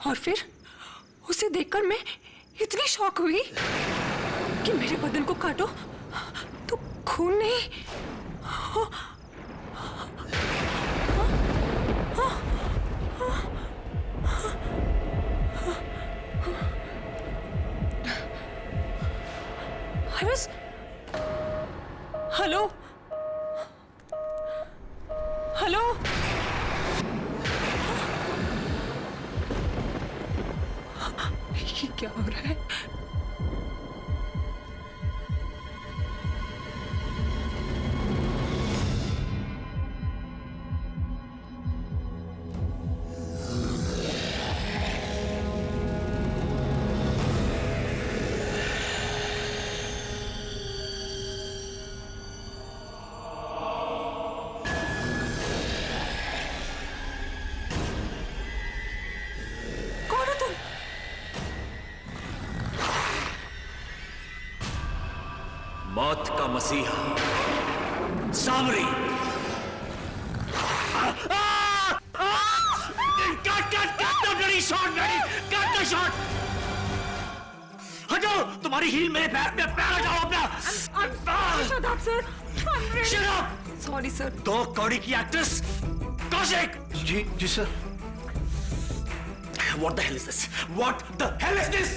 और फिर उसे देखकर मैं इतनी शॉक हुई कि मेरे बदन को काटो तो खून नहीं। हेलो हेलो, ये क्या हो रहा है? मौत का मसीहा सामरी। शॉट हटाओ, तुम्हारी हील मेरे पैर में, पैर हटाओ अपना। Sorry sir. दो कौड़ी की एक्ट्रेस कौशिक। जी sir. What the hell is this? What the hell is this?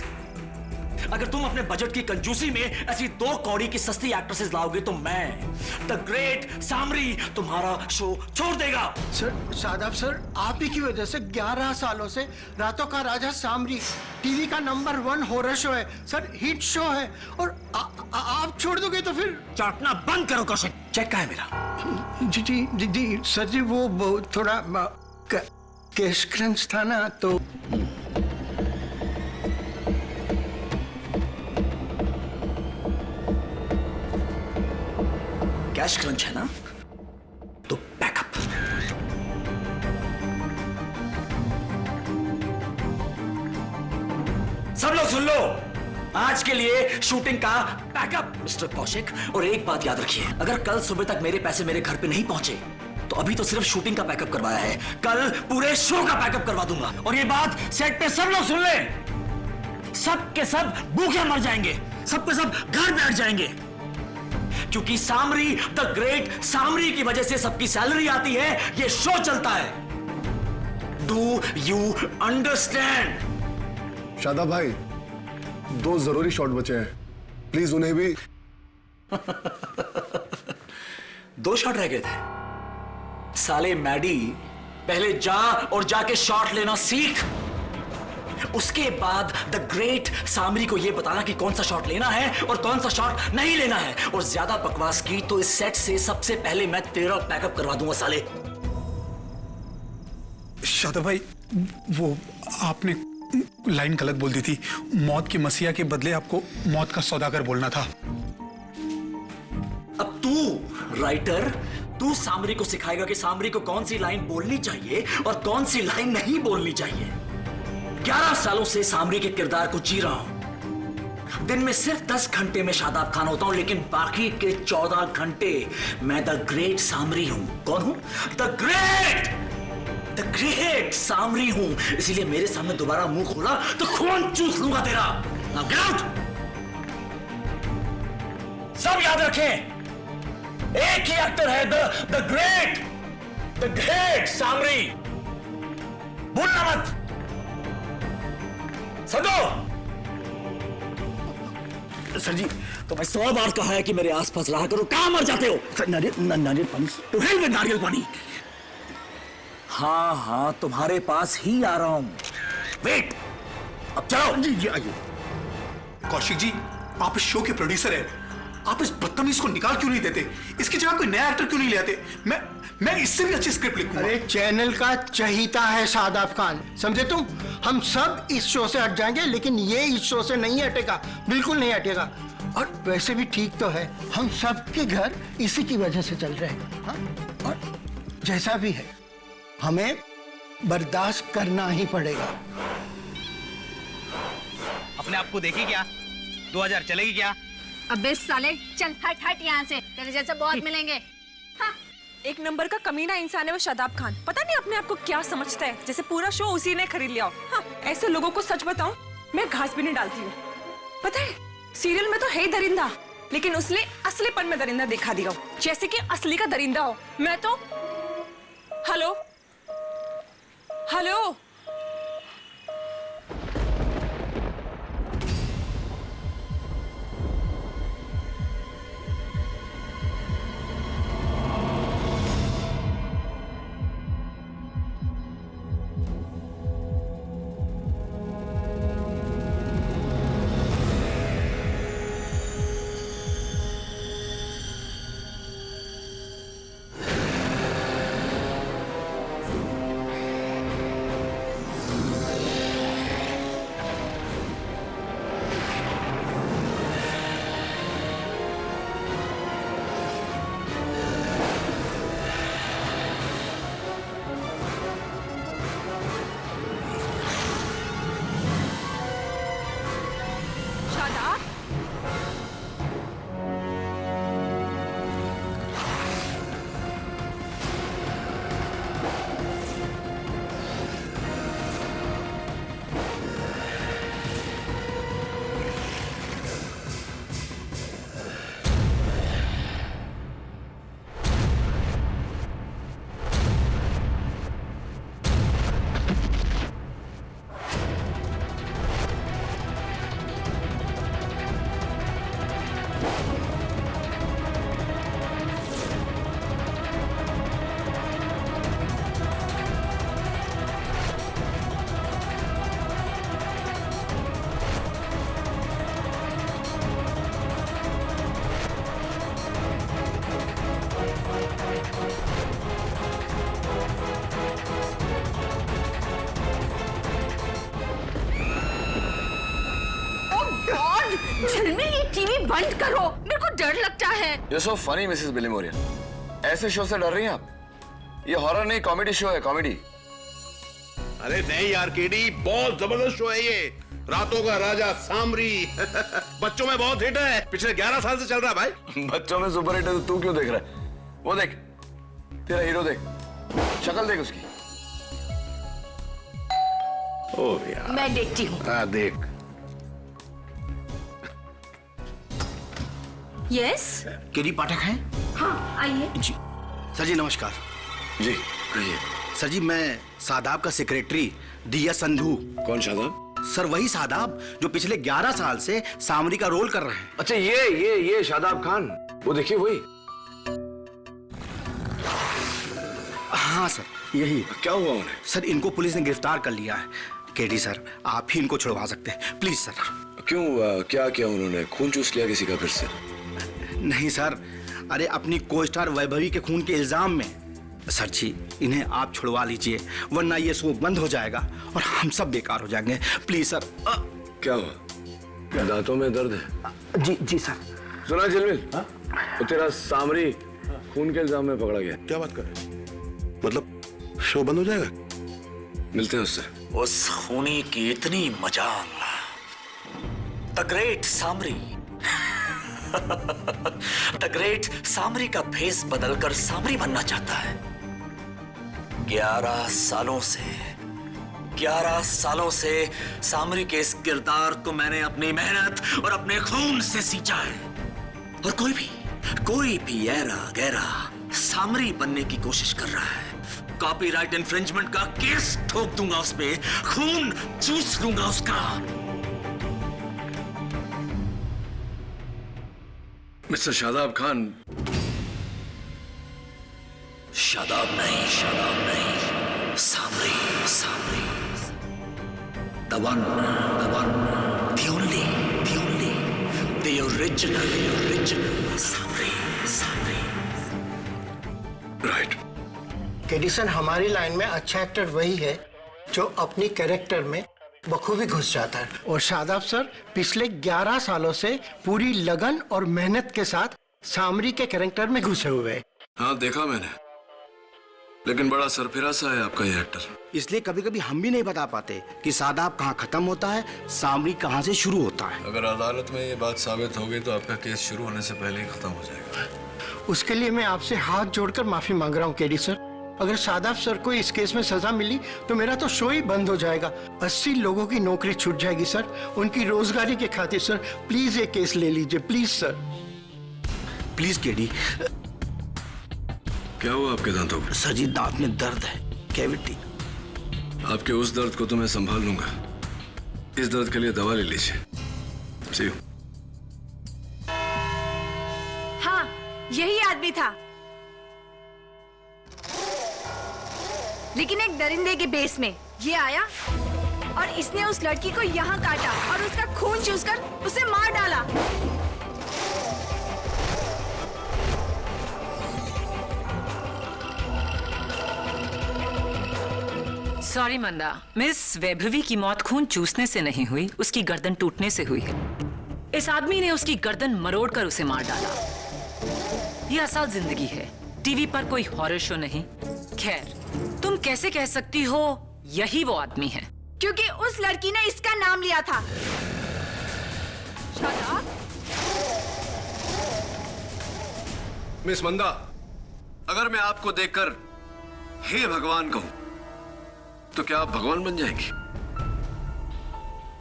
अगर तुम अपने बजट की कंजूसी में ऐसी दो कौड़ी की सस्ती एक्ट्रेसेस लाओगे तो मैं द ग्रेट सामरी तुम्हारा शो छोड़ देगा। सर शादाब सर, आप ही की वजह से 11 सालों से रातों का राजा सामरी टीवी का नंबर 1 हॉरर शो है सर, हिट शो है, और आप छोड़ दोगे तो फिर। चाटना बंद करो कौशिक। चेक का है मेरा? जी सर जी, वो थोड़ा कैश क्रंच था ना तो। कैश क्रंच है ना, तो बैकअप। सब लोग सुन लो, आज के लिए शूटिंग का बैकअप मिस्टर कौशिक। और एक बात याद रखिए, अगर कल सुबह तक मेरे पैसे मेरे घर पे नहीं पहुंचे तो अभी तो सिर्फ शूटिंग का बैकअप करवाया है, कल पूरे शो का बैकअप करवा दूंगा। और ये बात सेट पे सब लोग सुन ले, सब के सब भूखे मर जाएंगे, सब के सब घर बैठ जाएंगे, क्योंकि सामरी द ग्रेट सामरी की वजह से सबकी सैलरी आती है, ये शो चलता है। Do you understand? शादाब भाई, 2 जरूरी शॉट बचे हैं, प्लीज उन्हें भी। 2 शॉट रह गए थे। साले मैडी, पहले जा और जाके शॉट लेना सीख, उसके बाद द ग्रेट सामरी को यह बताना कि कौन सा शॉट लेना है और कौन सा शॉट नहीं लेना है। और ज्यादा बकवास की तो इस सेट से सबसे पहले मैं तेरा बैकअप करवा दूंगा साले। शादाब भाई, वो आपने लाइन गलत बोल दी थी। मौत की मसीहा के बदले आपको मौत का सौदागर बोलना था। अब तू राइटर, तू सामरी को सिखाएगा कि सामरी को कौन सी लाइन बोलनी चाहिए और कौन सी लाइन नहीं बोलनी चाहिए। 11 सालों से सामरी के किरदार को जी रहा हूं। दिन में सिर्फ 10 घंटे में शादाब खान होता हूं, लेकिन बाकी के 14 घंटे मैं द ग्रेट सामरी हूं। कौन हूं? द ग्रेट सामरी हूं। इसीलिए मेरे सामने दोबारा मुंह खोला तो खून चूस लूंगा तेरा। Now get out! सब याद रखें, एक ही एक्टर है, द ग्रेट सामरी। भूलना मत। समझो? सर जी, तो मैं 100 बार कहा है कि मेरे आसपास रहा करो, कहां मर जाते हो? नारियल पानी तो है में नारियल पानी। हाँ, तुम्हारे पास ही आ रहा हूं। वेट, अब चलो। जी आइए। कौशिक जी, आप इस शो के प्रोड्यूसर हैं, आप इस बदतमीज को निकाल क्यों नहीं देते? इसकी जगह कोई नया एक्टर क्यों नहीं ले आते? मैं इससे भी अच्छी स्क्रिप्ट लिखूंगा। अरे चैनल का चहीता है शादाब खान, समझे तुम? हम सब इस शो से हट जाएंगे, लेकिन ये इस शो से नहीं हटेगा, बिल्कुल नहीं हटेगा। और वैसे भी ठीक तो है, हम सबके घर इसी की वजह से चल रहे हैं। हाँ? और जैसा भी है, हमें बर्दाश्त करना ही पड़ेगा। अपने आप को देखी क्या? 2000 चलेगी क्या? अबे साले, चल हट हट यहाँ से, तेरे जैसे बहुत मिलेंगे। हाँ। एक नंबर का कमीना इंसान है वो शादाब खान। पता नहीं अपने आप को क्या समझता है, जैसे पूरा शो उसी ने खरीद लिया हो। हाँ, ऐसे लोगों को सच बताऊं, मैं घास भी नहीं डालती हूँ। पता है, सीरियल में तो है ही दरिंदा, लेकिन उसने असलीपन में दरिंदा दिखा दिया हो, जैसे कि असली का दरिंदा हो। मैं तो हेलो हेलो शादाब, झिलमिल, ये टीवी बंद करो, मेरे को डर लगता है। You're so funny, Mrs बिलीमोरिया। ऐसे शो से डर रही हैं आप? ये हॉरर नहीं, कॉमेडी शो है, कॉमेडी। अरे नहीं यार केडी, बहुत जबरदस्त शो है ये। रातों का राजा सामरी बच्चों में बहुत हिट है, पिछले 11 साल से चल रहा है भाई। बच्चों में सुपर हिट है तो तू क्यों देख रहा है? वो देख, तेरा हीरो देख, शक्ल देख उसकी। ओ यार, मैं देखती हूँ। हाँ देख। यस, केडी पाठक हैं? हाँ आइए। जी सर जी, नमस्कार। जी कहिए। सर जी, मैं सादाब का सेक्रेटरी दिया संधू। कौन शादाब? सर वही सादाब जो पिछले 11 साल से सामरी का रोल कर रहे हैं। अच्छा ये शादाब खान, वो देखिए वही। हाँ सर, यही। क्या हुआ उन्हें? सर इनको पुलिस ने गिरफ्तार कर लिया है। केडी सर, आप ही इनको छुड़वा सकते हैं, प्लीज सर। क्यों, क्या किया उन्होंने? खून चूस लिया किसी का फिर से? नहीं सर, अरे अपनी को स्टार वैभवी के खून के इल्जाम में। सर जी, इन्हें आप छुड़वा लीजिए, वरना ये शो बंद हो जाएगा और हम सब बेकार हो जाएंगे, प्लीज सर। क्या हुआ? दांतों में दर्द है? जी जी सर। सुना झिलमिल, तो तेरा सामरी खून के इल्जाम में पकड़ा गया। क्या बात कर रहे हैं? मतलब शो बंद हो जाएगा? मिलते हैं उससे। उस खूनी की इतनी मजाल, the great Samri the great Samri का भेस बदलकर सामरी बनना चाहता है। 11 सालों से सामरी के इस किरदार को मैंने अपनी मेहनत और अपने खून से सींचा है। और कोई भी ऐरा गैरा सामरी बनने की कोशिश कर रहा है, कॉपीराइट इन्फ्रिंजमेंट का केस ठोक दूंगा उस पे, खून चूस लूंगा उसका। मिस्टर शादाब खान। शादाब नहीं, सामरी, the one, the only, the original Samri. Right. KD sir, हमारी लाइन में अच्छा एक्टर वही है जो अपनी कैरेक्टर में बखूबी घुस जाता है। और शादाब सर पिछले 11 सालों से पूरी लगन और मेहनत के साथ सामरी के कैरेक्टर में घुसे हुए हैं। हाँ देखा मैंने। लेकिन बड़ा सरफिरा सा है आपका ये एक्टर। इसलिए कभी कभी हम भी नहीं बता पाते कि शादाब कहाँ खत्म होता है, सामरी कहाँ से शुरू होता है। अगर अदालत में ये बात साबित हो गई तो आपका केस शुरू होने से पहले ही खत्म हो जाएगा। उसके लिए मैं आपसे हाथ जोड़कर माफी मांग रहा हूँ केडी सर। अगर शादाब सर को इस केस में सजा मिली तो मेरा तो शो ही बंद हो जाएगा। 80 लोगों की नौकरी छूट जाएगी सर, उनकी रोजगारी के खातिर। सर प्लीज ये केस ले लीजिए, प्लीज सर। Please KD. क्या हुआ आपके दांतों को? सर जी दांत में दर्द है, कैविटी। आपके उस दर्द को तो मैं संभाल लूंगा, इस दर्द के लिए दवा ले लीजिए। See you। हाँ, यही आदमी था, लेकिन एक दरिंदे के बेस में ये आया और इसने उस लड़की को यहाँ काटा और उसका खून चूसकर उसे मार डाला। सॉरी मंदा, मिस वैभवी की मौत खून चूसने से नहीं हुई, उसकी गर्दन टूटने से हुई है। इस आदमी ने उसकी गर्दन मरोड़कर उसे मार डाला। यह असल जिंदगी है, टीवी पर कोई हॉरर शो नहीं। खैर, तुम कैसे कह सकती हो यही वो आदमी है? क्योंकि उस लड़की ने इसका नाम लिया था। मिस मंदा, अगर मैं आपको देखकर हे भगवान कहूं तो क्या आप भगवान बन जाएंगी?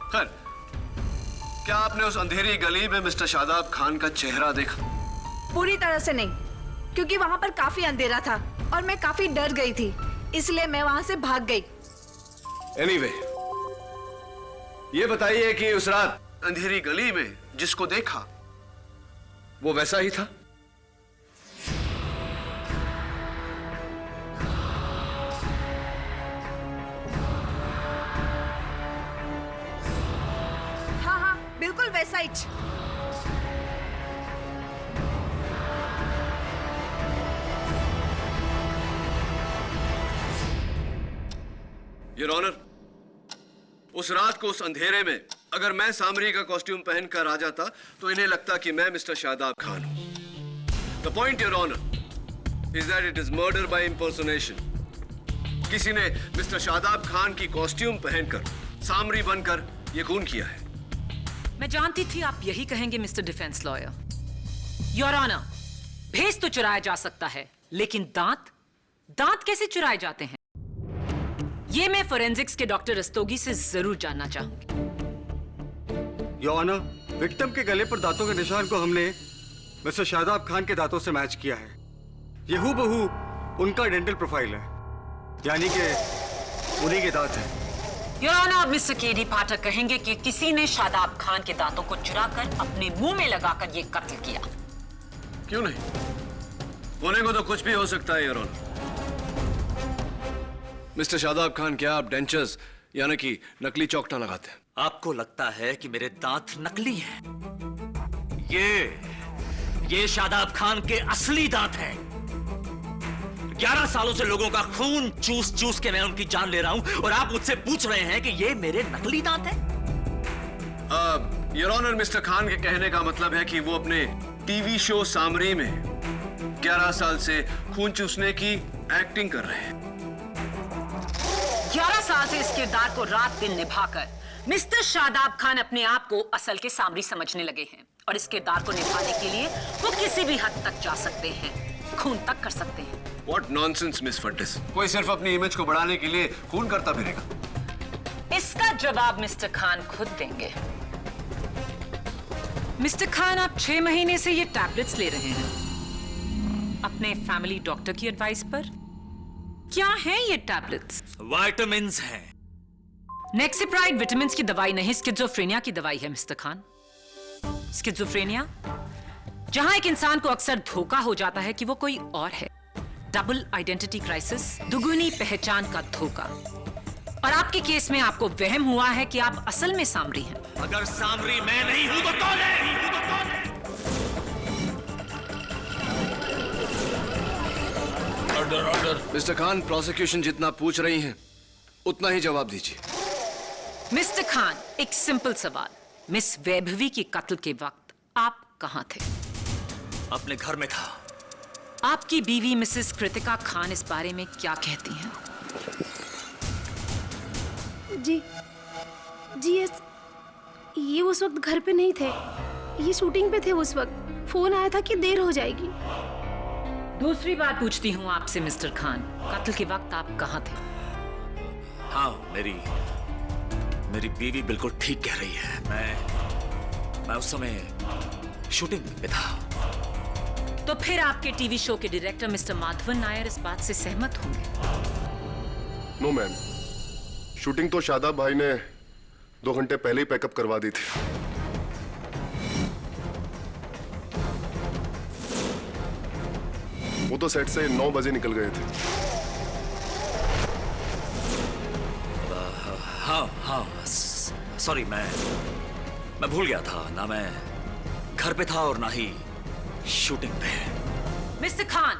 खैर, क्या आपने उस अंधेरी गली में मिस्टर शादाब खान का चेहरा देखा? पूरी तरह से नहीं, क्योंकि वहां पर काफी अंधेरा था और मैं काफी डर गई थी, इसलिए मैं वहां से भाग गई। Anyway, ये बताइए कि उस रात अंधेरी गली में जिसको देखा वो वैसा ही था? हाँ हाँ, बिल्कुल वैसा ही। योर ऑनर, उस रात को उस अंधेरे में अगर मैं सामरी का कॉस्ट्यूम पहनकर आ जाता तो इन्हें लगता कि मैं मिस्टर शादाब खान हूं। The point your honour is that it is murder by impersonation. किसी ने मिस्टर शादाब खान की कॉस्ट्यूम पहनकर सामरी बनकर यह खून किया है। मैं जानती थी आप यही कहेंगे mister defence lawyer. Your honour, भेस तो चुराया जा सकता है, लेकिन दांत कैसे चुराए जाते हैं? ये मैं फोरेंसिक्स के डॉक्टर रस्तोगी से जरूर जानना चाहूंगी। योर ऑनर, विक्टिम के गले पर दांतों के निशान को हमने मिस्टर शादाब खान के दांतों से मैच किया है। ये हूबहू उनका डेंटल प्रोफाइल है, यानी कि उन्हीं के दांत हैं। योर ऑनर, मिस्टर केडी पाठक कहेंगे कि किसी ने शादाब खान के दांतों को चुराकर अपने मुंह में लगाकर ये कत्ल किया। क्यों नहीं? होने को तो कुछ भी हो सकता है your honour. Mister Shadab Khan, क्या आप डेंचर्स यानी कि नकली चौकटा लगाते हैं? आपको लगता है कि मेरे दांत नकली हैं? ये शादाब खान के असली दांत हैं। 11 सालों से लोगों का खून चूस चूस के मैं उनकी जान ले रहा हूं और आप मुझसे पूछ रहे हैं कि ये मेरे नकली दांत हैं? योर ऑनर, मिस्टर खान के कहने का मतलब है कि वो अपने टीवी शो सामरी में 11 साल से खून चूसने की एक्टिंग कर रहे हैं। 11 साल से इस किरदार को रात दिन निभाकर मिस्टर शादाब खान अपने आप को असल के सामरी समझने लगे हैं और इस किरदार को निभाने के लिए वो किसी भी हद तक जा सकते हैं, खून तक कर सकते हैं। What nonsense, miss Fortis. कोई सिर्फ अपनी इमेज को बढ़ाने के लिए खून करता फिरेगा। इसका जवाब मिस्टर खान खुद देंगे। मिस्टर खान, आप 6 महीने से ये टैबलेट्स ले रहे हैं अपने फैमिली डॉक्टर की एडवाइस पर। क्या हैं ये टैबलेट्स? विटामिन्स हैं। नेक्सिप्राइड विटामिन की दवाई नहीं, स्किज़ोफ्रेनिया की दवाई है मिस्टर खान। स्किज़ोफ्रेनिया, जहां एक इंसान को अक्सर धोखा हो जाता है कि वो कोई और है। डबल आइडेंटिटी क्राइसिस, दुगुनी पहचान का धोखा। और आपके केस में आपको वहम हुआ है कि आप असल में सामरी हैं। अगर सामरी मैं नहीं हूं तो कौन है? ऑर्डर। मिस्टर खान, प्रोसिक्यूशन जितना पूछ रही हैं उतना ही जवाब दीजिए। मिस्टर खान, एक सिंपल सवाल। मिस वैभवी की कत्ल के वक्त आप कहां थे? अपने घर में था। आपकी बीवी मिसेस कृतिका खान इस बारे में क्या कहती हैं? जी ये उस वक्त घर पे नहीं थे, ये शूटिंग पे थे उस वक्त। फोन आया था कि देर हो जाएगी। दूसरी बात पूछती हूँ आपसे मिस्टर खान, कत्ल के वक्त आप कहाँ थे? हाँ, मेरी बीवी बिल्कुल ठीक कह रही है। मैं उस समय शूटिंग पे था। तो फिर आपके टीवी शो के डायरेक्टर मिस्टर माधवन नायर इस बात से सहमत होंगे? नो मैम, शूटिंग तो शादाब भाई ने 2 घंटे पहले ही पैकअप करवा दी थी। वो तो सेट से 9 बजे निकल गए थे। हाँ, सॉरी, मैं भूल गया था ना। मैं घर पे था और ना ही शूटिंग पे। मिस्टर खान,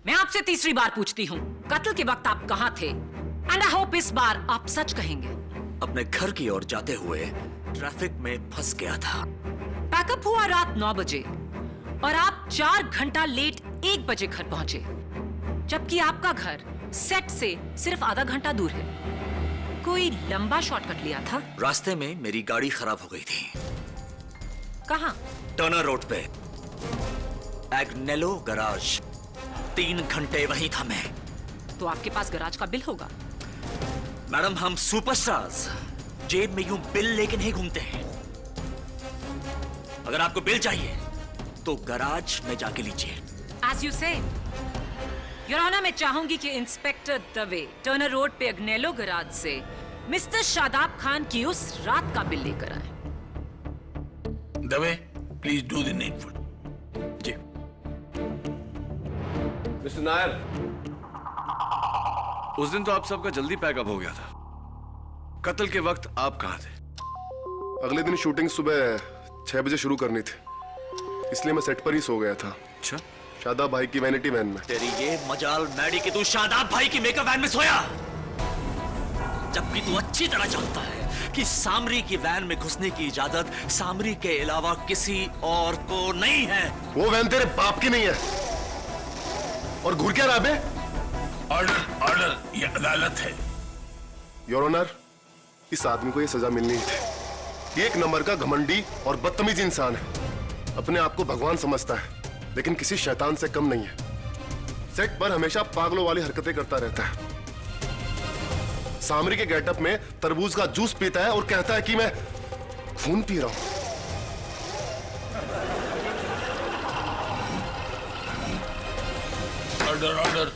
मैं आपसे तीसरी बार पूछती हूँ, कत्ल के वक्त आप कहाँ थे? एंड आई होप इस बार आप सच कहेंगे। अपने घर की ओर जाते हुए ट्रैफिक में फंस गया था। पैकअप हुआ रात 9 बजे और आप 4 घंटा लेट 1 बजे घर पहुंचे, जबकि आपका घर सेट से सिर्फ आधा घंटा दूर है। कोई लंबा शॉर्टकट लिया था? रास्ते में मेरी गाड़ी खराब हो गई थी। कहाँ? टर्नर रोड पे एग्नेलो गराज। 3 घंटे वहीं था मैं। तो आपके पास गराज का बिल होगा। मैडम, हम सुपरस्टार्स जेब में यूं बिल लेके नहीं घूमते हैं। अगर आपको बिल चाहिए तो गराज में जाके लीजिए। As you say, your honour, मैं चाहूंगी कि इंस्पेक्टर दवे टर्नर रोड पे अग्नेलो गराज से मिस्टर शादाब खान की उस रात का बिल लेकर आए। Dave, please do the needful. जी। मिस्टर नायर, उस दिन तो आप सबका जल्दी पैकअप हो गया था। कत्ल के वक्त आप कहां थे? अगले दिन शूटिंग सुबह 6 बजे शुरू करनी थी, इसलिए मैं सेट पर ही सो गया था। अच्छा। शादाब भाई की वैनिटी वैन में। तेरी ये मजाल मैडी कि तू शादाब भाई की मेकअप वैन में सोया, जबकि तू अच्छी तरह जानता है कि सामरी की वैन में घुसने की इजाजत सामरी के अलावा किसी और को नहीं है। वो वैन तेरे बाप की नहीं है। और घूर क्या रहा बे? ऑर्डर, ये अदालत है। योर ऑनर, इस आदमी को ये सजा मिलनी थी। 1 नंबर का घमंडी और बदतमीज इंसान है। अपने आप को भगवान समझता है, लेकिन किसी शैतान से कम नहीं है। सेट पर हमेशा पागलों वाली हरकतें करता रहता है। सामरी के गेटअप में तरबूज का जूस पीता है और कहता है कि मैं खून पी रहा हूं। ऑर्डर।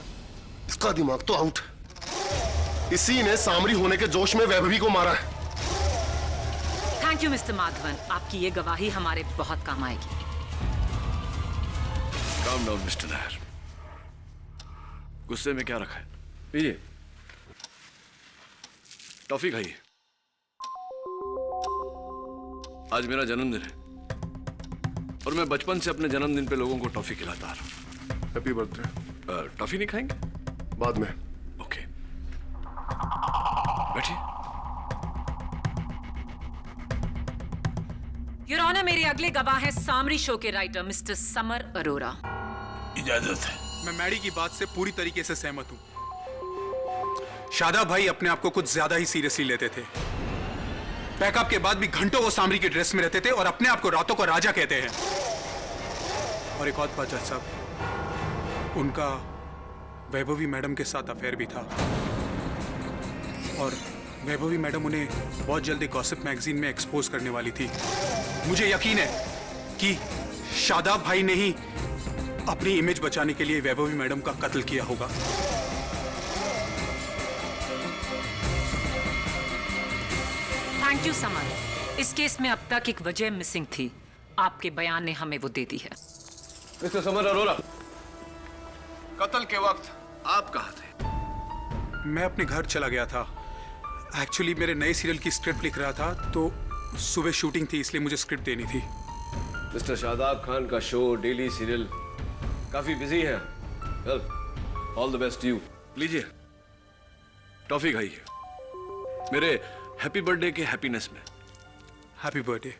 इसका दिमाग तो आउट। इसी ने सामरी होने के जोश में वैभवी को मारा है। थैंक यू मिस्टर माधवन, आपकी ये गवाही हमारे बहुत काम आएगी। काम डाउन मिस्टर नायर, गुस्से में क्या रखा है? पीजिए, टॉफी खाइए। आज मेरा जन्मदिन है और मैं बचपन से अपने जन्मदिन पे लोगों को टॉफी खिलाता आ रहा हूं। Happy birthday. टॉफी नहीं खाएंगे? बाद में। ओके, बैठिए। योर ऑनर, मेरे अगले गवाह हैं सामरी शो के राइटर मिस्टर समर अरोरा। इजाजत है। मैं मैडी की बात से पूरी तरीके से सहमत हूं। शादाब भाई अपने आप को कुछ ज्यादा ही सीरियसली लेते थे। पैकअप के बाद भी घंटों वो सामरी की ड्रेस में रहते थे और अपने आप को रातों को राजा कहते हैं। और एक और बात जज साहब, उनका वैभवी मैडम के साथ अफेयर भी था और वैभवी मैडम उन्हें बहुत जल्दी गॉसिप मैगजीन में एक्सपोज करने वाली थी। मुझे यकीन है कि शादाब भाई ने ही अपनी इमेज बचाने के लिए वैभवी मैडम का कत्ल किया होगा। Thank you summer. इस केस में अब तक एक वजह मिसिंग थी, आपके बयान ने हमें वो दे दी है। मिस्टर समर अरोरा, कत्ल के वक्त आप कहां थे? मैं अपने घर चला गया था। एक्चुअली मेरे नए सीरियल की स्क्रिप्ट लिख रहा था, तो सुबह शूटिंग थी, इसलिए मुझे स्क्रिप्ट देनी थी। मिस्टर शादाब खान का शो, डेली सीरियल काफी बिजी है। Well, all the best you. लीजिए, टॉफी खाइए, मेरे हैप्पी बर्थडे के हैप्पीनेस में। Happy birthday.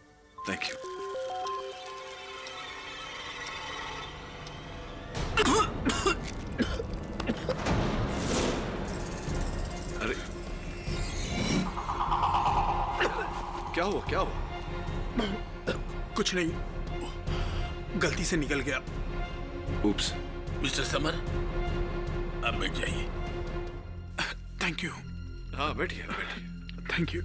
Thank you. हुआ, क्या हुआ? कुछ नहीं, गलती से निकल गया। उप्स। मिस्टर समर, आप बैठ जाइए। Thank you. हाँ, बैठिए बैठिए। Thank you.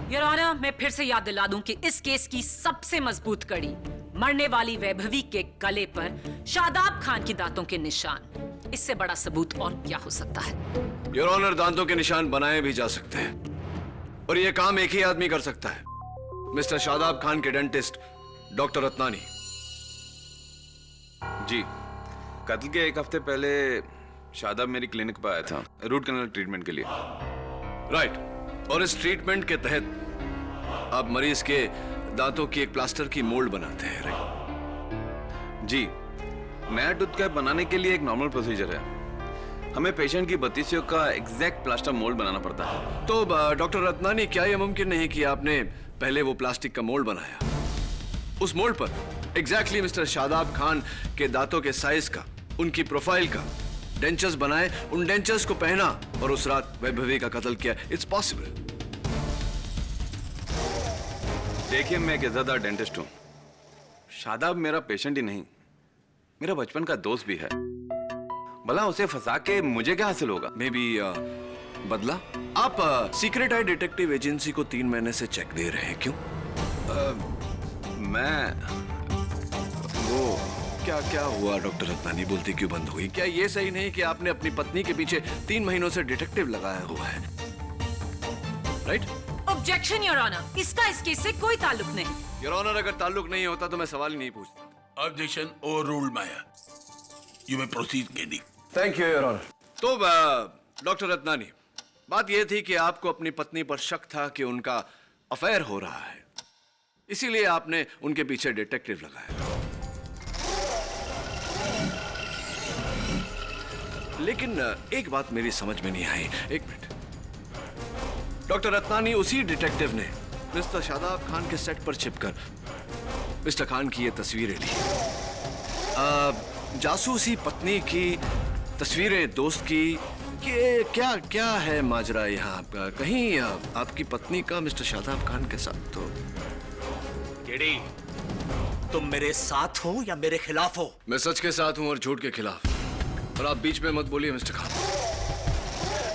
योर ऑनर, मैं फिर से याद दिला दूं कि इस केस की सबसे मजबूत कड़ी मरने वाली वैभवी के गले पर शादाब खान की दांतों के निशान। इससे बड़ा सबूत और क्या हो सकता है? योर ऑनर, दांतों के निशान बनाए भी जा सकते हैं और यह काम एक ही आदमी कर सकता है, मिस्टर शादाब खान के डेंटिस्ट डॉक्टर रत्नानी। जी, कत्ल के एक हफ्ते पहले शादाब मेरी क्लिनिक पर आया था रूट कैनाल ट्रीटमेंट के लिए। राइट, और इस ट्रीटमेंट के तहत आप मरीज के दांतों की एक प्लास्टर की मोल्ड बनाते हैं, राइट? जी, नया टूथ कैप बनाने के लिए एक नॉर्मल प्रोसीजर है। हमें पेशेंट की बत्तीसियों का एग्जैक्ट प्लास्टर मोल्ड बनाना पड़ता है। तो डॉक्टर रत्नानी, क्या यह मुमकिन नहीं कि आपने पहले वो प्लास्टिक का मोल्ड बनाया, उस मोल्ड पर एग्जैक्टली मिस्टर शादाब खान के दांतों के साइज का, उनकी प्रोफाइल का डेंचर्स बनाए, उन डेंचर्स को पहना और उस रात वैभवी का कत्ल किया? It's possible. देखिए, मैं एक इज्जतदार डेंटिस्ट हूं। शादाब मेरा पेशेंट ही नहीं, मेरा बचपन का दोस्त भी है। भला उसे फंसा के मुझे क्या हासिल होगा? मे बी बदला? आप सीक्रेट आई डिटेक्टिव एजेंसी को 3 महीने से चेक दे रहे हैं, क्यों? मैं वो क्या क्या हुआ डॉक्टर रत्नानी? बोलती क्यों बंद हुई? क्या ये सही नहीं कि आपने अपनी पत्नी के पीछे 3 महीनों से डिटेक्टिव लगाया हुआ है, राइट? ऑब्जेक्शन योर ऑनर, इसका इस केस से कोई ताल्लुक नहीं। योर ऑनर, अगर ताल्लुक नहीं होता तो मैं सवाल ही नहीं पूछता। Objection overruled Maya. You may proceed KD. Thank you your honour. तो डॉक्टर रत्नानी, बात यह थी कि आपको अपनी पत्नी पर शक था कि उनका अफेयर हो रहा है, इसीलिए आपने उनके पीछे डिटेक्टिव लगाया। लेकिन एक बात मेरी समझ में नहीं आई। एक मिनट, डॉक्टर रत्नानी, उसी डिटेक्टिव ने मिस्टर शादाब खान के सेट पर छिपकर मिस्टर खान की ये तस्वीरें ली। जासूसी पत्नी की तस्वीरें दोस्त की, क्या क्या है माजरा यहाँ? कहीं आपकी पत्नी का मिस्टर शादाब खान के साथ तो? केडी, तुम मेरे साथ हो या मेरे खिलाफ हो? मैं सच के साथ हूं और झूठ के खिलाफ, और आप बीच में मत बोलिए मिस्टर खान।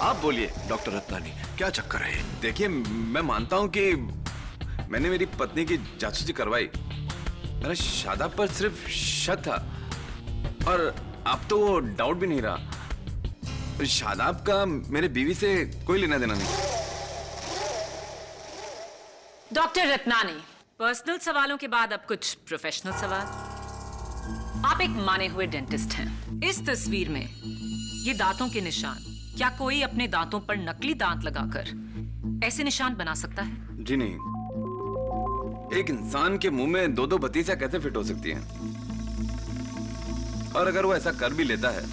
आप बोलिए डॉक्टर रत्नानी, क्या चक्कर है? देखिए, मैं मानता हूं कि मैंने मेरी पत्नी की जासूसी करवाई। मेरा शादाब पर सिर्फ शक था और अब तो वो डाउट भी नहीं रहा। शादाब का मेरे बीवी से कोई लेना देना नहीं। डॉक्टर रत्नानी, पर्सनल सवालों के बाद अब कुछ प्रोफेशनल सवाल। आप एक माने हुए डेंटिस्ट हैं। इस तस्वीर में ये दांतों के निशान, क्या कोई अपने दांतों पर नकली दांत लगाकर ऐसे निशान बना सकता है? जी नहीं, एक इंसान के मुंह में 2-2 बत्तीसियां कैसे फिट हो सकती हैं? और अगर वो ऐसा कर भी लेता है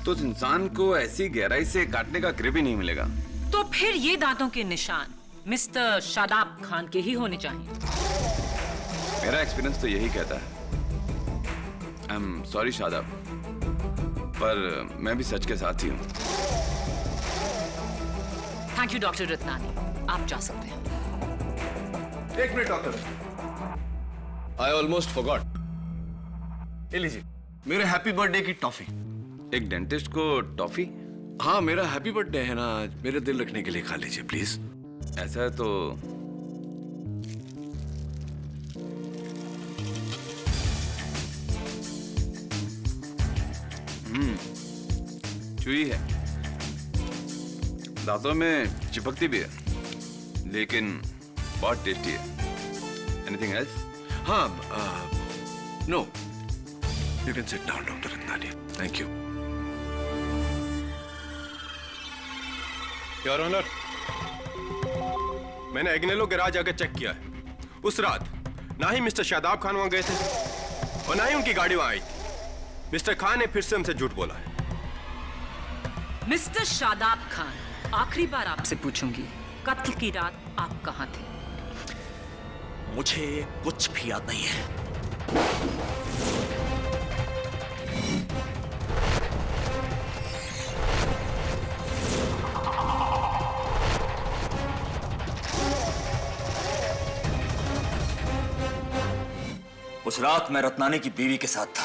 तो उस इंसान को ऐसी गहराई से काटने का ग्रिप ही नहीं मिलेगा। तो फिर ये दांतों के निशान मिस्टर शादाब खान के ही होने चाहिए। मेरा एक्सपीरियंस तो यही कहता है। आई एम सॉरी शादाब, पर मैं भी सच के साथ ही हूँ। थैंक यू डॉक्टर रत्नानी, आप जा सकते हैं। एक minute doctor, I almost forgot. ये लीजिए मेरे हैप्पी बर्थडे की टॉफी। एक डेंटिस्ट को टॉफी? हाँ, मेरा हैप्पी बर्थडे है ना, मेरे दिल रखने के लिए खा लीजिए प्लीज। ऐसा है तो चुई है, दांतों में चिपकती भी है, लेकिन बहुत टेस्टी है। Anything else? हाँ, no, you can sit down doctor Ratnani. Thank you. Your honour, मैंने एग्नेलो गैराज आकर चेक किया है। उस रात ना ही मिस्टर शादाब खान वहां गए थे और ना ही उनकी गाड़ी वहां आई थी। मिस्टर खान ने फिर से हमसे झूठ बोला है। मिस्टर शादाब खान, आखिरी बार आपसे पूछूंगी, कत्ल की रात आप कहां थे? मुझे कुछ भी याद नहीं है। उस रात मैं रत्नानी की बीवी के साथ था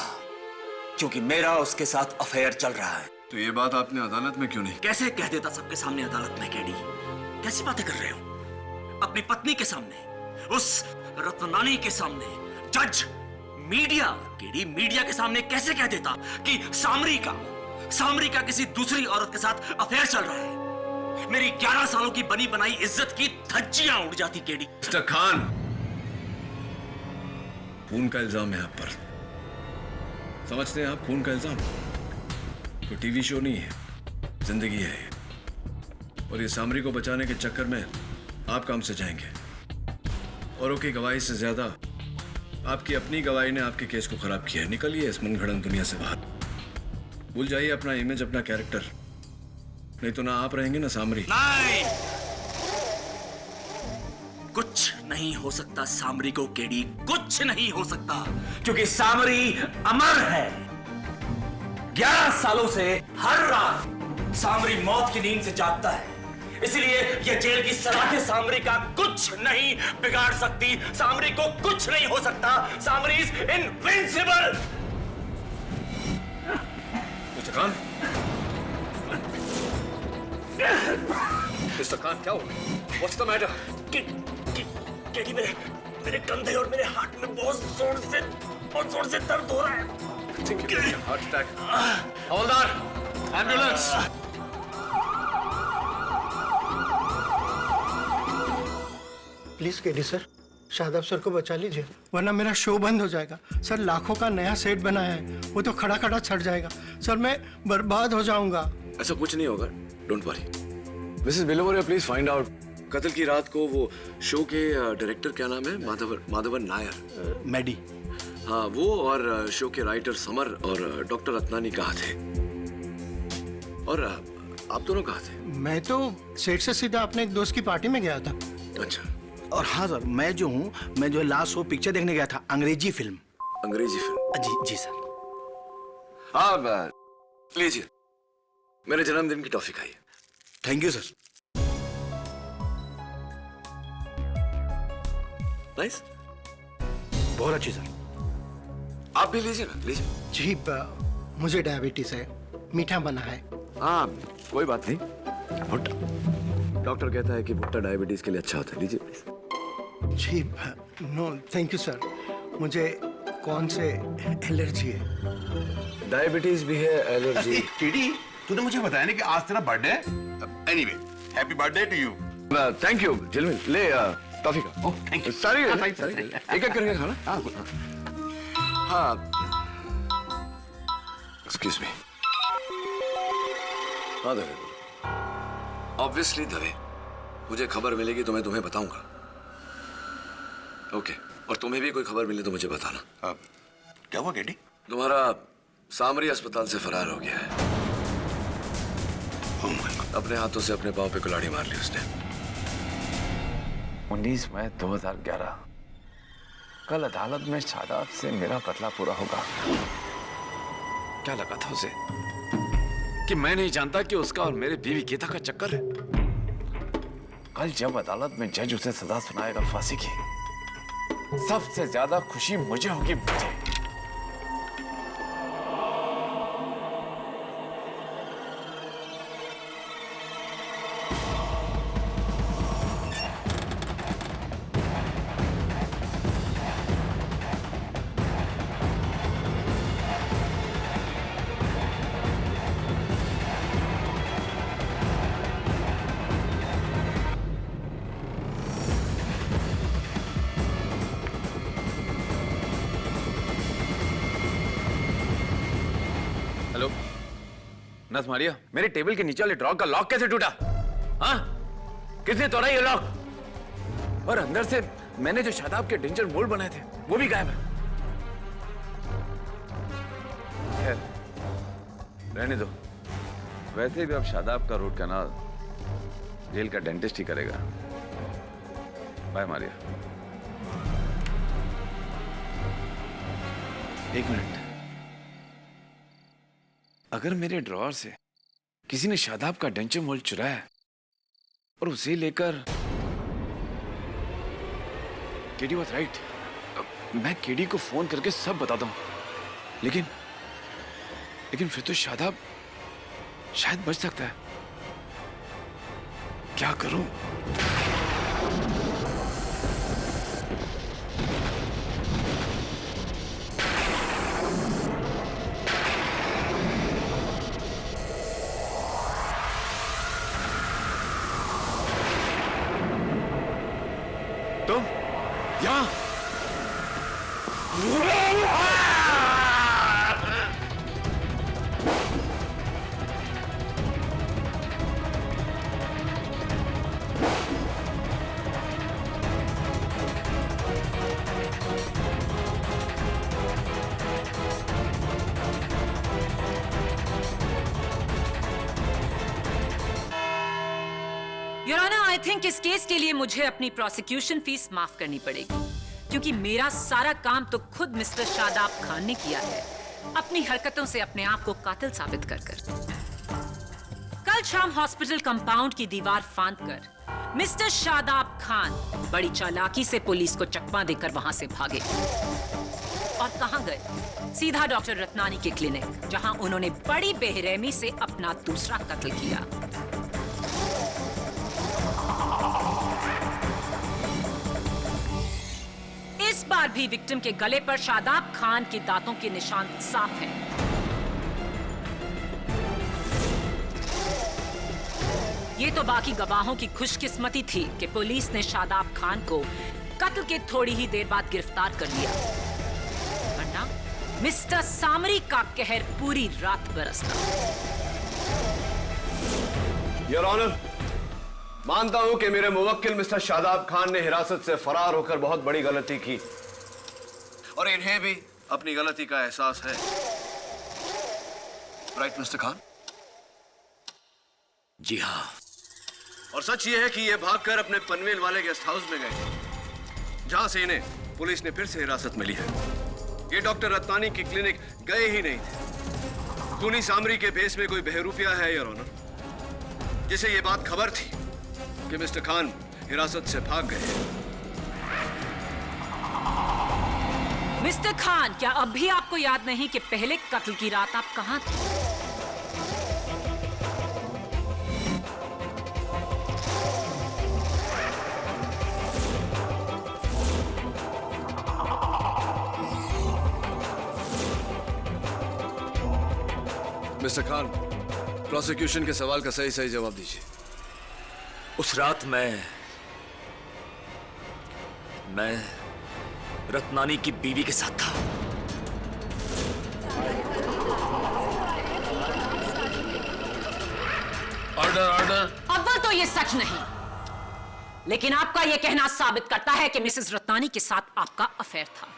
क्योंकि मेरा उसके साथ अफेयर चल रहा है। तो ये बात आपने अदालत में क्यों नहीं? कैसे कह देता सबके सामने अदालत में केडी? कैसी बातें कर रहे हो? अपनी पत्नी के सामने, उस रत्नानी के सामने, जज, मीडिया, केडी मीडिया के सामने कैसे कह देता कि सामरी का किसी दूसरी औरत के साथ अफेयर चल रहा है? मेरी 11 सालों की बनी बनाई इज्जत की धज्जियां उड़ जाती केडी। मिस्टर खान, खून का इल्जाम है आप पर। समझते हैं आप खून का इल्जाम? कोई टीवी शो नहीं है, जिंदगी है। और ये सामरी को बचाने के चक्कर में आप काम से जाएंगे। औरों की गवाही से ज्यादा आपकी अपनी गवाही ने आपके केस को खराब किया है। निकलिए इस मनगढ़ंत दुनिया से बाहर। भूल जाइए अपना इमेज, अपना कैरेक्टर। नहीं तो ना आप रहेंगे ना सामरी। नहीं, कुछ नहीं हो सकता सामरी को केडी, कुछ नहीं हो सकता, क्योंकि सामरी अमर है। 11 सालों से हर रात सामरी मौत की नींद से जागता है, इसलिए यह जेल की सलाखें सामरी का कुछ नहीं बिगाड़ सकती। सामरी को कुछ नहीं हो सकता। Samri is invincible. Mister Khan, mister Khan, क्या हुआ? What's the matter? केडी, मेरे कंधे और मेरे हाथ में बहुत जोर से दर्द हो रहा है। Heart attack. Havildar, ambulance. Please KD sir, Shadab sir को बचा लीजिए, वरना मेरा शो बंद हो जाएगा। सर लाखों का नया सेट बनाया है, वो तो खड़ा खड़ा छट जाएगा। सर मैं बर्बाद हो जाऊंगा। ऐसा कुछ नहीं होगा, don't worry. Mrs Biloria, please find out. कत्ल की रात को वो शो के डायरेक्टर, क्या नाम है? माधवन नायर। मैडी। हाँ, वो और शो के राइटर समर और डॉक्टर रत्नानी कहाँ थे? और आप दोनों कहाँ थे? मैं तो सेट से सीधा अपने एक दोस्त की पार्टी में गया था। अच्छा। और हाँ सर, मैं जो लास्ट शो पिक्चर देखने गया था, अंग्रेजी फिल्म। अंग्रेजी फिल्म? जी सर। हाँ, लीजिए, मेरे जन्मदिन की टॉफी खाइए। Thank you sir. नाइस, बहुत अच्छी सर। आप भी लीजिए ना, लीजिए। जी मुझे डायबिटीज है, मीठा बना है। हाँ, कोई बात नहीं। भुट्टा, डॉक्टर कहता है कि भुट्टा डायबिटीज के लिए अच्छा होता है। लीजिए प्लीज। जी नो थैंक यू सर, मुझे कौन से एलर्जी है? डायबिटीज भी है, एलर्जी। टीडी, तूने मुझे बताया नहीं कि आज तेरा बर्थडे है। Anyway, happy birthday to you. Thank you. Jhilmil, ले टॉफी का। Thank you. सारी एक एक करके खाना। हाँ, एक्सक्यूज मी। हाँ दवे, ऑब्वियसली दवे, मुझे खबर मिलेगी तो मैं तुम्हें बताऊंगा। ओके, और तुम्हें भी कोई खबर मिले तो मुझे बताना। क्या हुआ केडी? तुम्हारा सामरी अस्पताल से फरार हो गया है। अपने हाथों से अपने पांव पे कुल्हाड़ी मार ली उसने। 19 मई 2011 कल अदालत में शादाब से मेरा बदला पूरा होगा। क्या लगा था उसे कि मैं नहीं जानता कि उसका और मेरे बीवी गीता का चक्कर है? कल जब अदालत में जज उसे सजा सुनाएगा फांसी की, सबसे ज्यादा खुशी मुझे होगी। मुझे हेलो नथ मारिया, मेरे टेबल के नीचे वाले ड्रॉर का लॉक कैसे टूटा? हाँ, किसने तोड़ा ये लॉक? और अंदर से मैंने जो शादाब के डेंजर मोल्ड बनाए थे वो भी गायब है। खैर, रहने दो। वैसे भी अब शादाब का रूट कैनाल जेल का डेंटिस्ट ही करेगा। बाय मारिया। एक मिनट, अगर मेरे ड्रॉअर से किसी ने शादाब का डेंचर मोल्ड चुराया और उसे लेकर केडी वाज राइट, मैं केडी को फोन करके सब बताता हूँ, लेकिन फिर तो शादाब शायद बच सकता है। क्या करूं? तुम यहाँ योर ऑनर, आई थिंक इस केस के लिए मुझे अपनी प्रोसिक्यूशन फीस माफ करनी पड़ेगी, क्योंकि मेरा सारा काम तो खुद मिस्टर शादाब खान ने किया है, अपनी हरकतों से अपने आप को कातिल साबित कर कर। कल शाम हॉस्पिटल कंपाउंड की दीवार फांदकर मिस्टर शादाब खान बड़ी चालाकी से पुलिस को चकमा देकर वहां से भागे। और कहां गए? सीधा डॉक्टर रत्नानी के क्लिनिक, जहां उन्होंने बड़ी बेरहमी से अपना दूसरा कत्ल किया। इस बार भी विक्टिम के गले पर शादाब खान के दांतों के निशान साफ हैं। ये तो बाकी गवाहों की खुशकिस्मती थी कि पुलिस ने शादाब खान को कत्ल के थोड़ी ही देर बाद गिरफ्तार कर लिया, वरना मिस्टर सामरी का कहर पूरी रात बरसता। योर ऑनर, मानता हूं कि मेरे मुवक्किल मिस्टर शादाब खान ने हिरासत से फरार होकर बहुत बड़ी गलती की, और इन्हें भी अपनी गलती का एहसास है। Right mister Khan? जी हाँ। और सच ये है कि ये भागकर अपने पनवेल वाले गेस्ट हाउस में गए, जहां से इन्हें पुलिस ने फिर से हिरासत मिली है। ये डॉक्टर रत्नानी की क्लिनिक गए ही नहीं थे। खूनी सामरी के भेस में कोई बहरूपिया है योर ऑनर, जिसे ये बात खबर थी कि मिस्टर खान हिरासत से भाग गए। मिस्टर खान, क्या अब भी आपको याद नहीं कि पहले कत्ल की रात आप कहां थे? मिस्टर खान, प्रोसिक्यूशन के सवाल का सही सही जवाब दीजिए। उस रात मैं रत्नानी की बीवी के साथ था। Order order. अव्वल तो ये सच नहीं, लेकिन आपका ये कहना साबित करता है कि मिसेस रत्नानी के साथ आपका अफेयर था।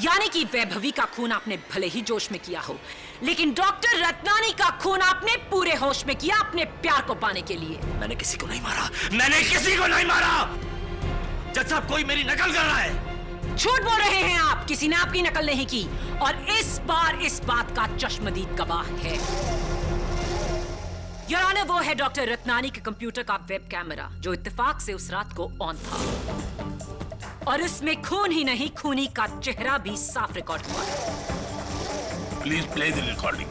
यानी कि वैभवी का खून आपने भले ही जोश में किया हो, लेकिन डॉक्टर रत्नानी का खून आपने पूरे होश में किया अपने प्यार को पाने के लिए। मैंने किसी को नहीं मारा, मैंने किसी को नहीं मारा। जज साहब, कोई मेरी नकल कर रहा है। झूठ बोल रहे हैं आप, किसी ने आपकी नकल नहीं की, और इस बार इस बात का चश्मदीद गवाह है। योर ऑनर, वो है डॉक्टर रत्नानी के कंप्यूटर का वेब कैमरा, जो इत्तेफाक से उस रात को ऑन था, और इसमें खून ही नहीं, खूनी का चेहरा भी साफ रिकॉर्ड हुआ है। Please play the recording.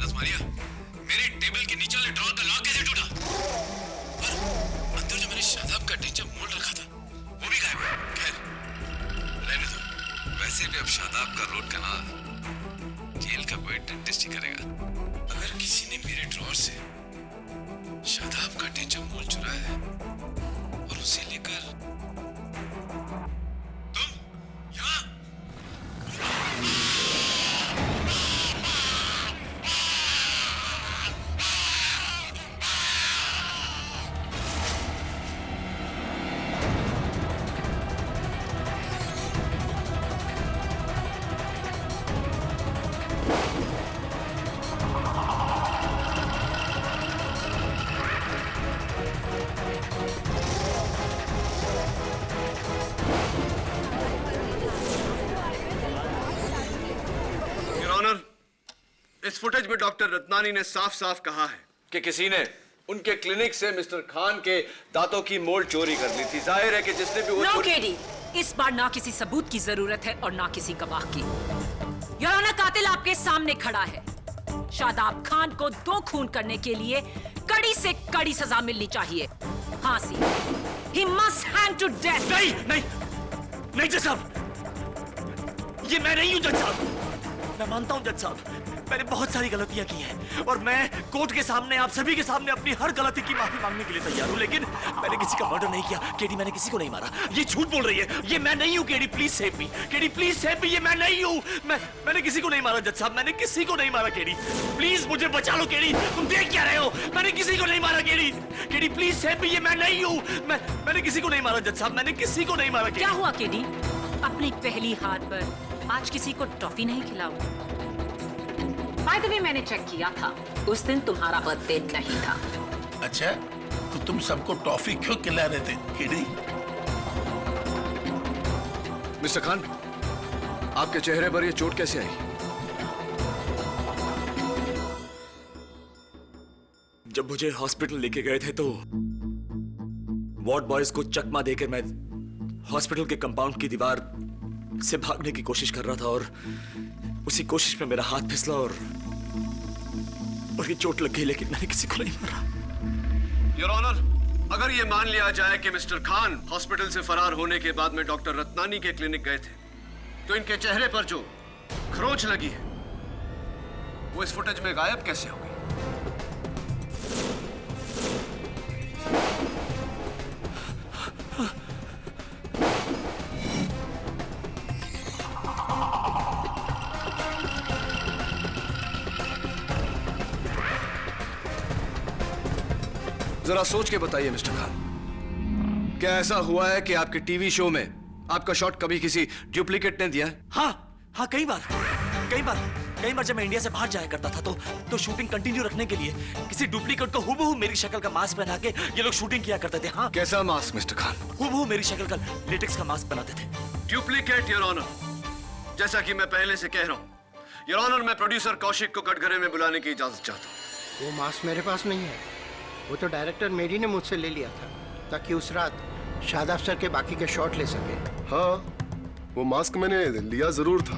Razmalia, मेरे टेबल के नीचे वाले ड्रॉर का लॉक कैसे टूटा? और अंदर जो मैंने शादाब का टीचर मोड़ रखा था, वो भी गायब है। खैर, रहने दो। वैसे भी अब शादाब का रोड कनाल जेल का कोई डेंटिस्ट ही करेगा। अगर किसी ने मेरे ड्रॉर से शादाब का टीचर मोल चुराया है और उसे लेकर तुम यहाँ इस फुटेज में डॉक्टर रत्नानी ने साफ साफ कहा है कि किसी ने उनके क्लिनिक से मिस्टर खान के दांतों की मोल्ड चोरी कर ली थी। जाहिर है कि जिसने भी वो नो केडी, इस बार ना किसी सबूत की जरूरत है और ना किसी गवाह की। योर ऑनर, कातिल आपके सामने खड़ा है। शादाब खान को 2 खून करने के लिए कड़ी से कड़ी सजा मिलनी चाहिए, फांसी। He must hang to death. नहीं नहीं नहीं जज साहब, ये मैं नहीं हूं जज साहब। मैं मानता हूं जज साहब, मैंने बहुत सारी गलतियां की हैं और मैं कोर्ट के सामने आप सभी के सामने अपनी हर गलती की माफी मांगने के लिए तैयार हूं, लेकिन मैंने किसी का मर्डर नहीं किया। केडी, मैंने किसी को नहीं मारा। ये झूठ बोल रही है, ये मैं नहीं हूं। KD please save me, KD please save me, ये मैं नहीं हूं। मैंने किसी को नहीं मारा जज साहब, मैंने किसी को नहीं मारा। केडी प्लीज मुझे बचा लो। केडी तुम देख क्या रहे हो? मैंने किसी को नहीं मारा। KD KD please save me, ये मैं नहीं हूं। मैंने किसी को नहीं मारा जज साहब, मैंने किसी को नहीं मारा। क्या हुआ केडी? अपनी पहली हाथ पर आज किसी को टॉफी नहीं खिलाओ? बाय द वे, मैंने चेक किया था, उस दिन तुम्हारा बर्थडे नहीं था। अच्छा, तो तुम सबको टॉफी क्यों खिला रहे थे केडी? मिस्टर खान, आपके चेहरे पर यह चोट कैसे आई? जब मुझे हॉस्पिटल लेके गए थे तो वार्ड बॉयज को चकमा देकर मैं हॉस्पिटल के कंपाउंड की दीवार से भागने की कोशिश कर रहा था और उसी कोशिश में मेरा हाथ फिसला और ये चोट लग गई, लेकिन मैंने किसी को नहीं मारा। योर ऑनर, अगर ये मान लिया जाए कि मिस्टर खान हॉस्पिटल से फरार होने के बाद में डॉक्टर रत्नानी के क्लिनिक गए थे, तो इनके चेहरे पर जो खरोंच लगी है वो इस फुटेज में गायब कैसे हो गई? जरा सोच के बताइए मिस्टर खान, क्या ऐसा हुआ है कि आपके टीवी शो में आपका शॉट कभी किसी डुप्लीकेट ने दिया है? हाँ, कई बार जब मैं इंडिया से बाहर जाया करता था तो शूटिंग कंटिन्यू रखने के लिए किसी डुप्लीकेट को हूबहू मेरी शक्ल का मास्क पहना के ये लोग शूटिंग किया करते थे। हाँ, कैसा मास्क मिस्टर खान? हूबहू मेरी शक्ल का लेटेक्स का मास्क बनाते थे। Duplicate your honour. जैसा कि मैं पहले से कह रहा हूं योर ऑनर, मैं प्रोड्यूसर कौशिक को कटघरे में बुलाने की इजाजत चाहता हूं। वो मास्क मेरे पास नहीं है, वो तो डायरेक्टर मेरी ने मुझसे ले लिया था ताकि उस रात शादाब सर के बाकी के शॉट ले सके। हाँ, वो मास्क मैंने लिया जरूर था,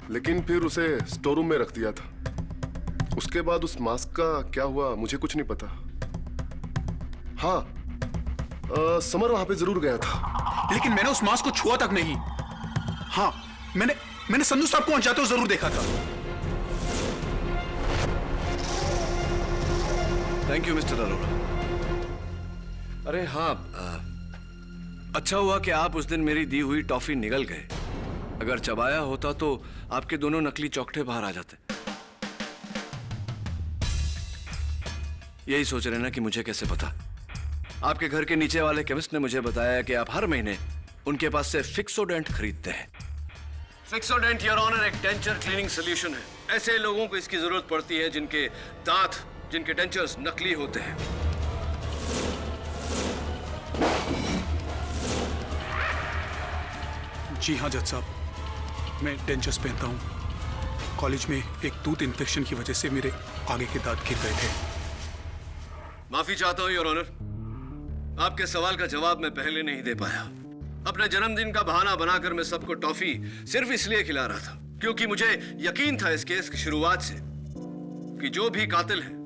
लेकिन फिर उसे स्टोर रूम में रख दिया था। उसके बाद उस मास्क का क्या हुआ मुझे कुछ नहीं पता। हाँ, समर वहां पे जरूर गया था, लेकिन मैंने उस मास्क को छुआ तक नहीं। हाँ, मैंने संधू साहब को वहां जाते हुए जरूर देखा था। Thank you mister Arora. अरे हाँ, अच्छा हुआ कि आप उस दिन मेरी दी हुई टॉफी निगल गए। अगर चबाया होता तो आपके दोनों नकली चौकटे बाहर आ जाते। यही सोच रहे ना कि मुझे कैसे पता? आपके घर के नीचे वाले केमिस्ट ने मुझे बताया कि आप हर महीने उनके पास से फिक्सोडेंट खरीदते हैं। फिक्सोडेंट योर ऑनर एक डेंचर क्लीनिंग सोल्यूशन है। ऐसे लोगों को इसकी जरूरत पड़ती है जिनके दांत, जिनके डेंचर्स नकली होते हैं। जी हाँ जज साहब, मैं डेंचर्स पहनता हूँ। कॉलेज में एक टूथ इन्फेक्शन की वजह से मेरे आगे के दांत गिर गए थे। माफी चाहता हूँ योर ऑनर, आपके सवाल का जवाब मैं पहले नहीं दे पाया। अपने जन्मदिन का बहाना बनाकर मैं सबको टॉफी सिर्फ इसलिए खिला रहा था क्योंकि मुझे यकीन था इस केस की शुरुआत से कि जो भी कातिल है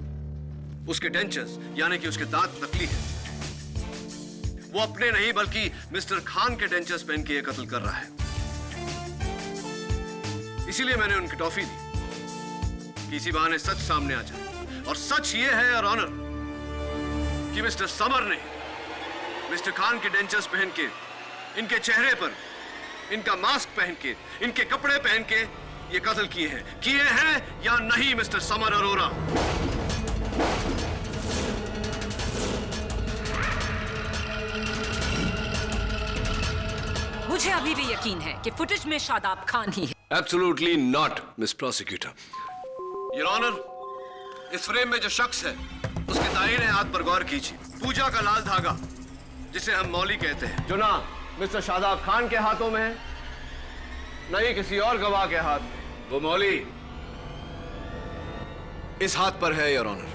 उसके डेंचर्स यानी कि उसके दांत नकली हैं। वो अपने नहीं बल्कि मिस्टर खान के डेंचर्स पहन के ये कत्ल कर रहा है। इसीलिए मैंने उनकी टॉफी दी कि इसी बहाने सच सामने आ जाए। और सच ये है योर ऑनर कि मिस्टर समर ने मिस्टर खान के डेंचर्स पहन के, इनके चेहरे पर इनका मास्क पहन के, इनके कपड़े पहन के ये कत्ल किए हैं या नहीं मिस्टर समर अरोरा? मुझे अभी भी यकीन है कि फुटेज में शादाब खान ही है। Absolutely not, Miss Prosecutor. Your Honor, इस फ्रेम में जो शख्स है उसके दाहिने हाथ पर गौर कीजिए। पूजा का लाल धागा जिसे हम मौली कहते हैं, जो ना मिस्टर शादाब खान के हाथों में है न ही किसी और गवाह के हाथ में। वो मौली इस हाथ पर है योर ऑनर।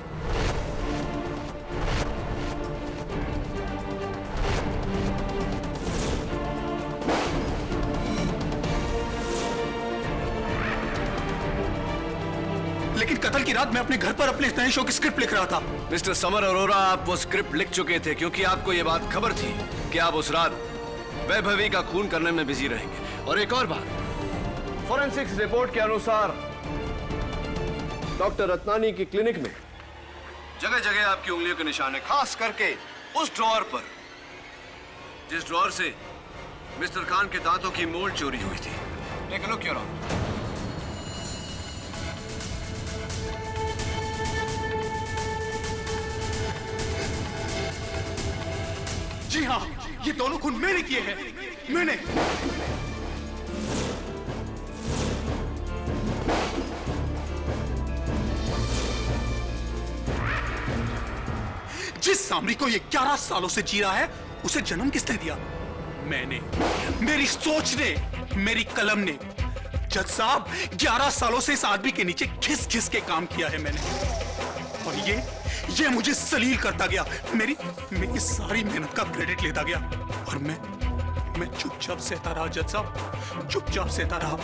लेकिन कत्ल की रात मैं अपने घर पर अपने नए शो की स्क्रिप्ट लिख रहा था। मिस्टर समर अरोरा, आप वो स्क्रिप्ट लिख चुके थे क्योंकि आपको ये बात खबर थी कि आप उस रात वैभवी का खून करने में बिजी रहेंगे। और एक और बात, फॉरेंसिक्स रिपोर्ट के अनुसार डॉक्टर रत्नानी की क्लिनिक में जगह जगह आपकी उंगलियों के निशान है, खास करके उस ड्रॉअर पर जिस ड्रॉअर से मिस्टर खान के दांतों की मोल्ड चोरी हुई थी। Take a look your honour. जी हाँ, ये दोनों खून मैंने किए हैं। मैंने। जिस सामरी को ये 11 सालों से जी रहा है, उसे जन्म किसने दिया? मैंने। मेरी सोच ने, मेरी कलम ने। जज साहब, 11 सालों से इस आदमी के नीचे घिस घिस के काम किया है मैंने। और ये मुझे सलील करता गया, मेरी सारी मेहनत का क्रेडिट लेता गया। और मैं चुपचाप सहता रहा जज साहब, चुपचाप सहता रहा।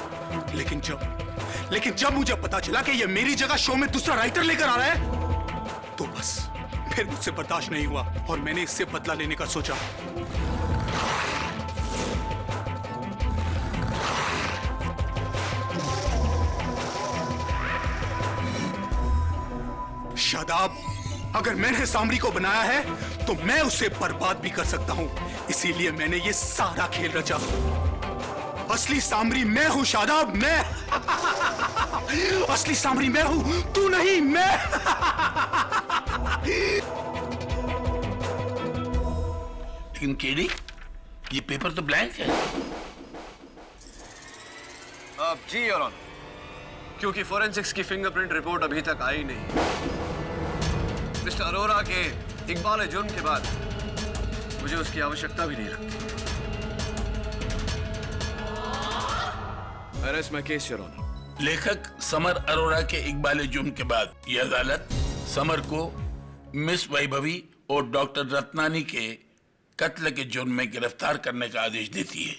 लेकिन जब मुझे पता चला कि ये मेरी जगह शो में दूसरा राइटर लेकर आ रहा है, तो बस फिर मुझसे बर्दाश्त नहीं हुआ और मैंने इससे बदला लेने का सोचा। शादाब, अगर मैंने सामरी को बनाया है तो मैं उसे बर्बाद भी कर सकता हूं। इसीलिए मैंने ये सारा खेल रचा। असली सामरी मैं हूं शादाब, मैं। असली सामरी मैं हूं, तू नहीं, मैं। लेकिन केडी, ये पेपर तो ब्लैंक है। अब जी योर ऑनर, क्योंकि फोरेंसिक्स की फिंगरप्रिंट रिपोर्ट अभी तक आई नहीं। मिस्टर अरोरा के इकबाल जुर्म के बाद मुझे उसकी आवश्यकता भी नहीं लगती। Arrest my case your honour. लेखक समर अरोरा के इकबाल जुर्म के बाद यह अदालत समर को मिस वैभवी और डॉक्टर रत्नानी के कत्ल के जुर्म में गिरफ्तार करने का आदेश देती है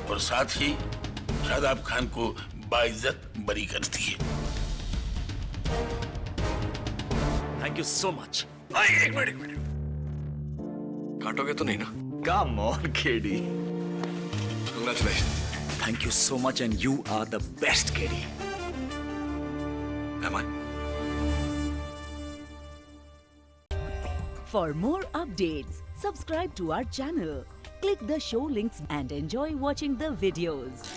और साथ ही शादाब खान को बाइज्जत बरी करती है। Thank you so much. एक मिनट। काटोगे तो नहीं ना? Come on KD. Congratulations. Thank you so much and you are the best, KD. Am I? For more updates, subscribe to our channel, click the show links and enjoy watching the videos.